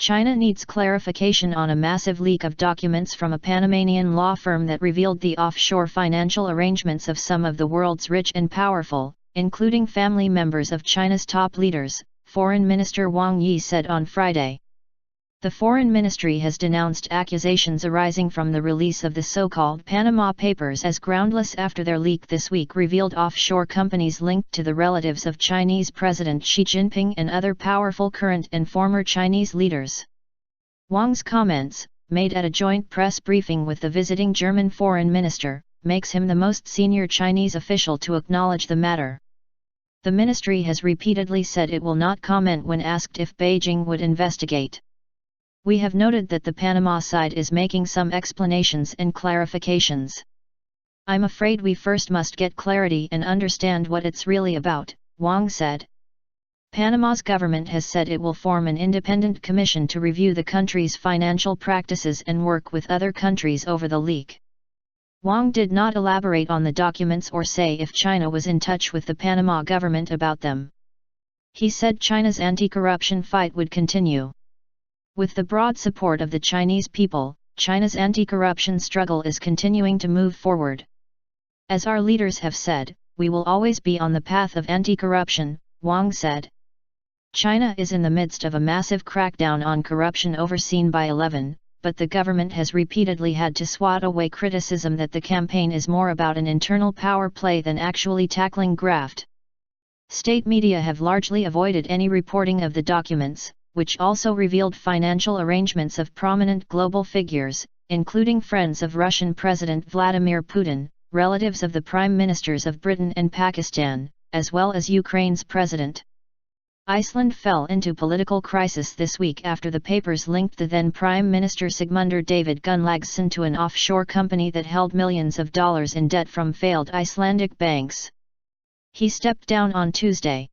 China needs clarification on a massive leak of documents from a Panamanian law firm that revealed the offshore financial arrangements of some of the world's rich and powerful, including family members of China's top leaders, Foreign Minister Wang Yi said on Friday. The Foreign Ministry has denounced accusations arising from the release of the so-called Panama Papers as groundless after their leak this week revealed offshore companies linked to the relatives of Chinese President Xi Jinping and other powerful current and former Chinese leaders. Wang's comments, made at a joint press briefing with the visiting German foreign minister, makes him the most senior Chinese official to acknowledge the matter. The ministry has repeatedly said it will not comment when asked if Beijing would investigate. We have noted that the Panama side is making some explanations and clarifications. I'm afraid we first must get clarity and understand what it's really about, Wang said. Panama's government has said it will form an independent commission to review the country's financial practices and work with other countries over the leak. Wang did not elaborate on the documents or say if China was in touch with the Panama government about them. He said China's anti-corruption fight would continue. With the broad support of the Chinese people, China's anti-corruption struggle is continuing to move forward. As our leaders have said, we will always be on the path of anti-corruption, Wang said. China is in the midst of a massive crackdown on corruption overseen by 11, but the government has repeatedly had to swat away criticism that the campaign is more about an internal power play than actually tackling graft. State media have largely avoided any reporting of the documents, which also revealed financial arrangements of prominent global figures, including friends of Russian President Vladimir Putin, relatives of the Prime Ministers of Britain and Pakistan, as well as Ukraine's president. Iceland fell into political crisis this week after the papers linked the then Prime Minister Sigmundur David Gunnlaugsson to an offshore company that held millions of dollars in debt from failed Icelandic banks. He stepped down on Tuesday.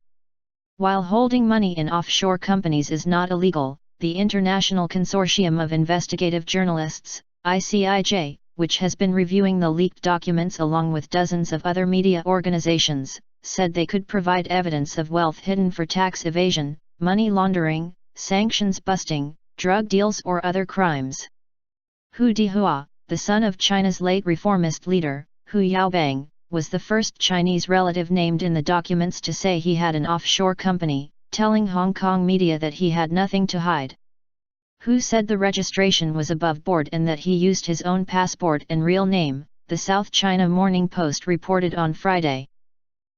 While holding money in offshore companies is not illegal, the International Consortium of Investigative Journalists, ICIJ, which has been reviewing the leaked documents along with dozens of other media organizations, said they could provide evidence of wealth hidden for tax evasion, money laundering, sanctions busting, drug deals or other crimes. Hu Dihua, the son of China's late reformist leader, Hu Yaobang, was the first Chinese relative named in the documents to say he had an offshore company, telling Hong Kong media that he had nothing to hide. Hu said the registration was above board and that he used his own passport and real name, the South China Morning Post reported on Friday.